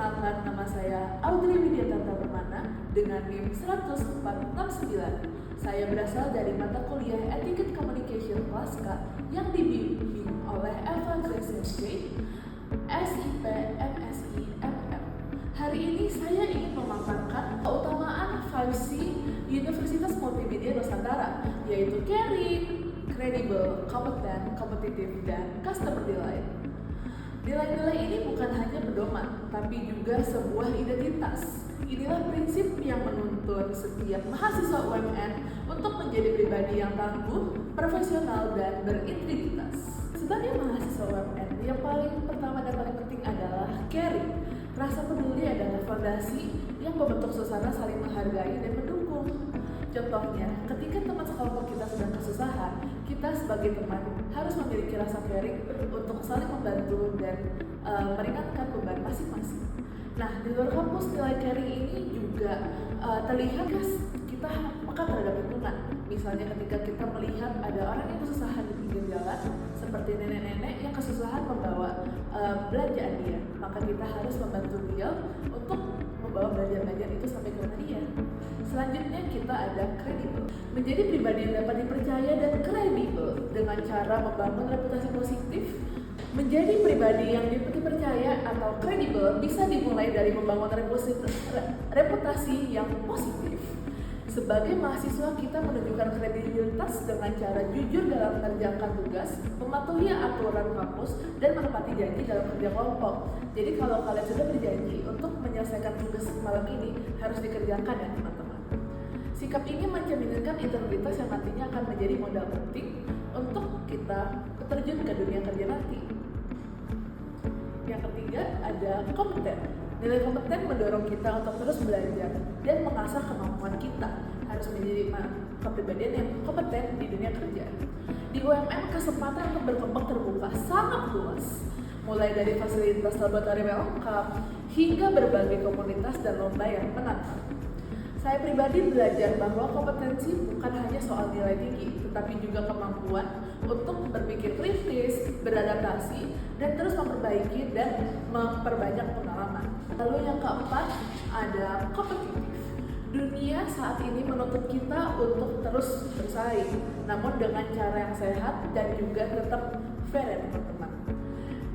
perkenalkan, nama saya Audrey Widiatanta Permana dengan NIM 10469. Saya berasal dari mata kuliah Etiquette Communication kelas K yang dibimbing oleh Eva Gresinski, SIP MSI MM. Hari ini saya ingin memaparkan keutamaan 5C Universitas Multimedia Nusantara, yaitu caring, credible, competent, competitive, dan customer delight. Nilai-nilai ini bukan hanya pedoman, tapi juga sebuah identitas. Inilah prinsip yang menuntun setiap mahasiswa UMN untuk menjadi pribadi yang tangguh, profesional, dan berintegritas. Sebagai mahasiswa UMN, yang paling pertama dan paling penting adalah caring. Rasa peduli adalah fondasi yang membentuk suasana saling menghargai dan mendukung. Contohnya, ketika teman sekelompok kita sedang kesusahan, kita sebagai teman harus memiliki rasa caring untuk saling membantu dan meringankan beban masing-masing. Nah, di luar kampus nilai caring ini juga terlihat kita peka terhadap lingkungan. Misalnya ketika kita melihat ada orang yang kesusahan di pinggir jalan, seperti nenek-nenek yang kesusahan membawa belanjaan dia, maka kita harus membantu dia untuk membawa belanjaan itu sampai ke rumah dia. Selanjutnya kita ada kredibel. Menjadi pribadi yang dapat dipercaya dan kredibel dengan cara membangun reputasi positif. Menjadi pribadi yang dipercaya atau kredibel bisa dimulai dari membangun reputasi yang positif. Sebagai mahasiswa, kita menunjukkan kredibilitas dengan cara jujur dalam mengerjakan tugas, mematuhi aturan kampus, dan menepati janji dalam kerja kelompok. Jadi kalau kalian sudah berjanji untuk menyelesaikan tugas malam ini, harus dikerjakan ya teman-teman. Sikap ini mencerminkan integritas yang nantinya akan menjadi modal penting untuk kita terjun ke dunia kerja nanti. Yang ketiga ada kompeten. Nilai kompeten mendorong kita untuk terus belajar dan mengasah kemampuan kita. Harus menjadi kepribadian yang kompeten di dunia kerja. Di UMN, kesempatan untuk berkembang terbuka sangat luas. Mulai dari fasilitas laboratorium yang lengkap hingga berbagai komunitas dan lomba yang menantang. Saya pribadi belajar bahwa kompetensi bukan hanya soal nilai tinggi, tetapi juga kemampuan untuk berpikir kritis, beradaptasi, dan terus memperbaiki dan memperbanyak pengalaman. Lalu yang keempat ada kompetitif. Dunia saat ini menuntut kita untuk terus bersaing, namun dengan cara yang sehat dan juga tetap fair ya teman-teman.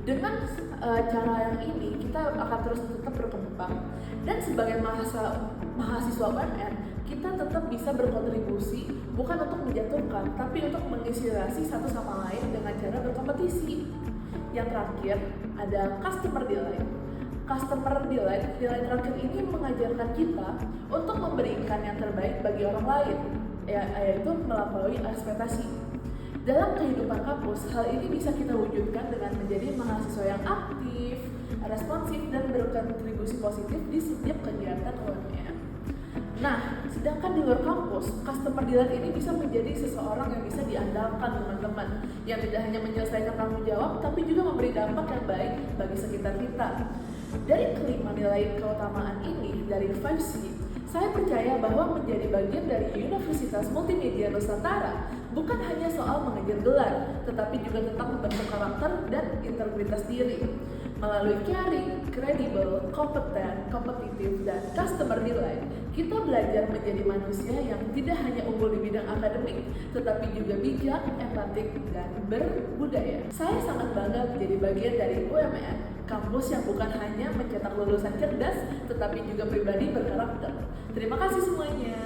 Dengan cara yang ini kita akan terus tetap berkembang dan sebagai mahasiswa UMN kita tetap bisa berkontribusi bukan untuk menjatuhkan tapi untuk menginspirasi satu sama lain dengan cara berkompetisi. Yang terakhir ada customer delight. Customer delight, nilai terakhir ini mengajarkan kita untuk memberikan yang terbaik bagi orang lain, yaitu melampaui ekspektasi. Dalam kehidupan kampus, hal ini bisa kita wujudkan dengan menjadi mahasiswa yang aktif, responsif, dan berkontribusi positif di setiap kegiatan UMN. Nah, sedangkan di luar kampus, customer delight ini bisa menjadi seseorang yang bisa diandalkan teman-teman, yang tidak hanya menyelesaikan tanggung jawab, tapi juga memberi dampak yang baik bagi sekitar kita. Dari kelima nilai keutamaan ini dari 5C, saya percaya bahwa menjadi bagian dari Universitas Multimedia Nusantara bukan hanya soal mengejar gelar, tetapi juga tentang membentuk karakter dan integritas diri. Melalui caring, credible, kompeten, kompetitif, dan customer delight, kita belajar menjadi manusia yang tidak hanya unggul di bidang akademik, tetapi juga bijak, empatik, dan berbudaya. Saya sangat bangga menjadi bagian dari UMN, kampus yang bukan hanya mencetak lulusan cerdas, tetapi juga pribadi berkarakter. Terima kasih semuanya.